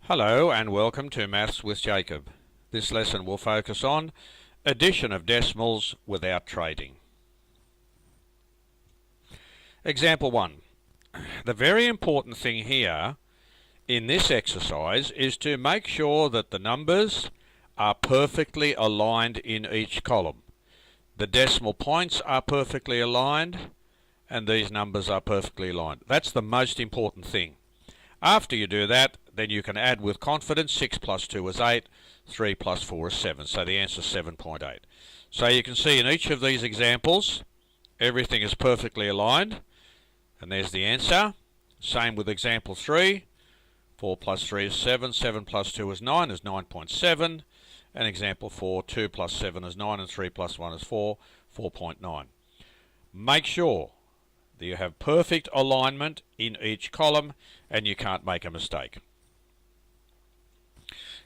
Hello and welcome to Maths with Jacob. This lesson will focus on addition of decimals without trading. Example 1. The very important thing here in this exercise is to make sure that the numbers are perfectly aligned in each column. The decimal points are perfectly aligned and these numbers are perfectly aligned. That's the most important thing. After you do that, then you can add with confidence 6 plus 2 is 8, 3 plus 4 is 7. So the answer is 7.8. So you can see in each of these examples, everything is perfectly aligned. And there's the answer. Same with example 3. 4 plus 3 is 7, 7 plus 2 is 9, is 9.7. And example 4, 2 plus 7 is 9, and 3 plus 1 is 4, 4.9. Make sure that you have perfect alignment in each column and you can't make a mistake.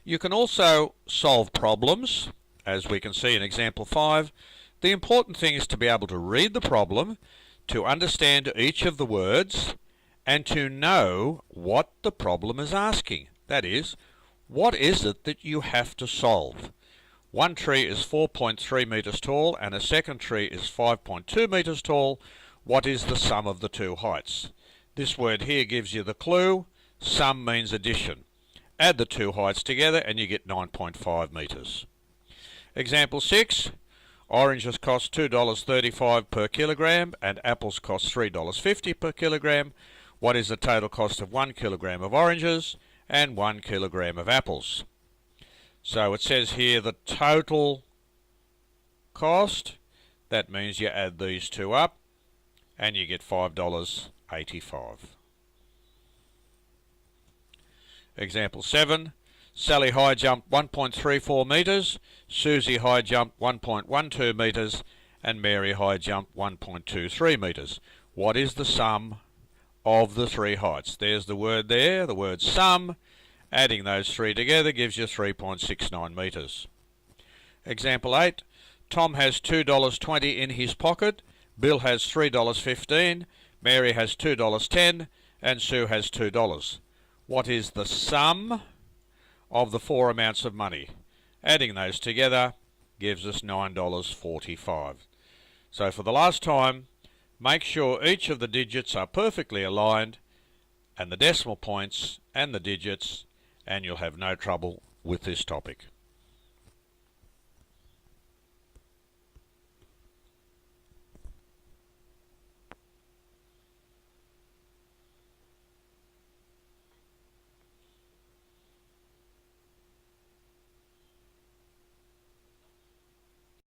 You can also solve problems, as we can see in example 5. The important thing is to be able to read the problem, to understand each of the words, and to know what the problem is asking. That is, what is it that you have to solve? One tree is 4.3 meters tall and a second tree is 5.2 meters tall. What is the sum of the two heights? This word here gives you the clue. Sum means addition. Add the two heights together and you get 9.5 meters. Example 6. Oranges cost $2.35 per kilogram and apples cost $3.50 per kilogram. What is the total cost of 1 kilogram of oranges and 1 kilogram of apples? So it says here the total cost. That means you add these two up and you get $5.85. Example 7. Sally high jumped 1.34 meters, Susie high jumped 1.12 meters, and Mary high jumped 1.23 meters. What is the sum of the three heights? There's the word there, the word sum. Adding those three together gives you 3.69 meters. Example 8. Tom has $2.20 in his pocket, Bill has $3.15, Mary has $2.10, and Sue has $2. What is the sum of the four amounts of money? Adding those together gives us $9.45. So for the last time, make sure each of the digits are perfectly aligned and the decimal points and the digits, and you'll have no trouble with this topic.